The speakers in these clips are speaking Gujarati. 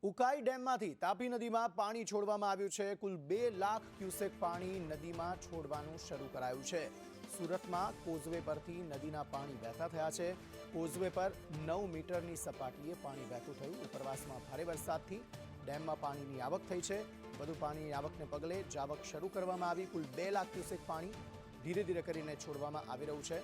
ઉકાઈ ડેમમાંથી તાપી નદીમાં પાણી છોડવામાં આવ્યું છે। કુલ 2 લાખ ક્યુસેક પાણી નદીમાં છોડવાનું શરૂ કરાયું છે। સુરતમાં કોઝવે પરથી નદીના પાણી વહેતા થયા છે। કોઝવે પર 9 મીટરની સપાટીએ પાણી વહેતું થયું। ઉપરવાસમાં ભારે વરસાદથી ડેમમાં પાણીની આવક થઈ છે। વધુ પાણીની આવકને પગલે જાવક શરૂ કરવામાં આવી। કુલ 2 લાખ ક્યુસેક પાણી ધીરે ધીરે કરીને છોડવામાં આવી રહ્યું છે।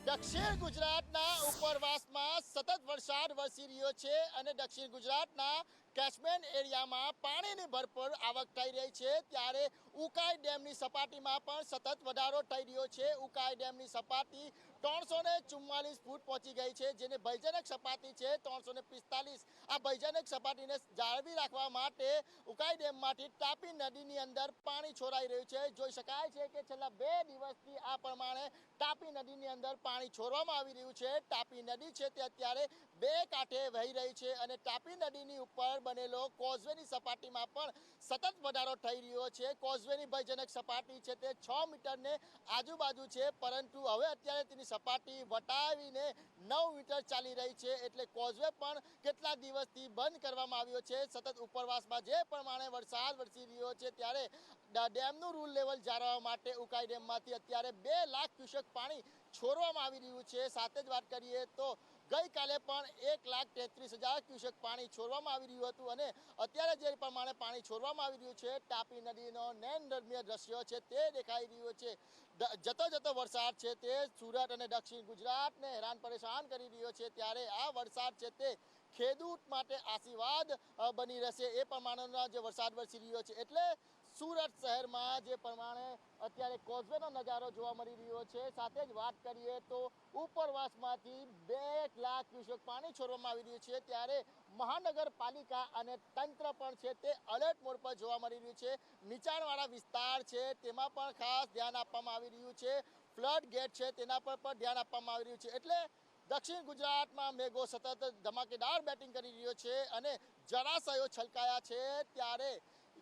દક્ષિણ ગુજરાતના ઉપરવાસમાં સતત વરસાદ વરસી રહ્યો છે અને દક્ષિણ ગુજરાતના કેચમેન્ટ એરિયામાં પાણીની ભરપૂર આવક થઈ રહી છે। ત્યારે ઉકાઈ ડેમની સપાટીમાં પણ સતત વધારો થઈ રહ્યો છે। ઉકાઈ ડેમની સપાટી 344 ફૂટ પહોંચી ગઈ છે, જેને ભયજનક સપાટી છે 345। આ ભયજનક સપાટીને જાળવી રાખવા માટે ઉકાઈ ડેમમાંથી તાપી નદીની અંદર પાણી છોડાઈ રહ્યું છે। જોઈ શકાય છે કે છેલ્લા 2 દિવસથી આ પ્રમાણે તાપી નદીની અંદર પાણી છોડવામાં આવી રહ્યું છે। તાપી નદી છે તે અત્યારે 2 કાંઠે વહી રહી છે અને તાપી નદીની ઉપર બનેલો કોઝવેની સપાટીમાં પણ સતત વધારો થઈ રહ્યો છે। કોઝવેની ભયજનક સપાટી છે તે 6 મીટરને આજુબાજુ છે, પરંતુ હવે અત્યારે તેની સપાટી વટાવીને 9 મીટર ચાલી રહી છે। એટલે કોઝવે પણ કેટલા દિવસથી બંધ કરવામાં આવ્યો છે। સતત ઉપરવાસમાં જે પ્રમાણે વરસાદ વરસી રહ્યો છે ત્યારે ડેમનું રૂલ લેવલ જાળવવા માટે ઉકાઈ ડેમમાંથી અત્યારે 2 લાખ ક્યુસેક પાણી છોડવામાં આવી રહ્યું છે। સાથે જ વાત કરીએ તો ગઈકાલે પણ 1,33,000 ક્યુસેક પાણી છોડવામાં આવી રહ્યું હતું અને અત્યારે જે પ્રમાણે પાણી છોડવામાં આવી રહ્યું છે, તાપી નદીનો નયનરમ્ય દ્રશ્ય છે તે દેખાઈ રહ્યો છે। જતો વરસાદ છે તે સુરત અને દક્ષિણ ગુજરાતને હેરાન પરેશાન કરી રહ્યો છે, ત્યારે આ વરસાદ છે તે ખેડૂત માટે આશીર્વાદ બની રહેશે એ પ્રમાણેનો જે વરસાદ વરસી રહ્યો છે। એટલે સુરત શહેરમાં જે પ્રમાણે અત્યારે કોઝવેનો નજારો જોવા મળી રહ્યો છે। સાથે જ વાત કરીએ તો ઉપરવાસમાંથી 2 લાખ ક્યુસેક પાણી છોડવામાં આવી રહ્યું છે, ત્યારે મહાનગરપાલિકા અને તંત્ર પણ છે તે એલર્ટ મોડ પર જોવા મળી રહ્યું છે। નીચાણવાળા વિસ્તાર છે તેમાં પણ ખાસ ધ્યાન આપવામાં આવી રહ્યું છે। ફ્લડ ગેટ છે તેના પર પણ ધ્યાન આપવામાં આવી રહ્યું છે। એટલે દક્ષિણ ગુજરાતમાં મેઘો સતત ધમાકેદાર બેટિંગ કરી રહ્યો છે અને જળાશયો છલકાયા છે, ત્યારે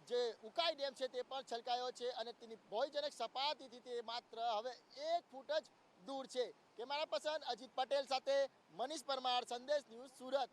જે ઉકાઈ ડેમ છે તે પણ છલકાયો છે અને તેની ભયજનક સપાટીથી તે માત્ર હવે 1 ફૂટ જ દૂર છે। કેમેરા પર્સન અજીત પટેલ સાથે મનીષ પરમાર, સંદેશ ન્યૂઝ, સુરત।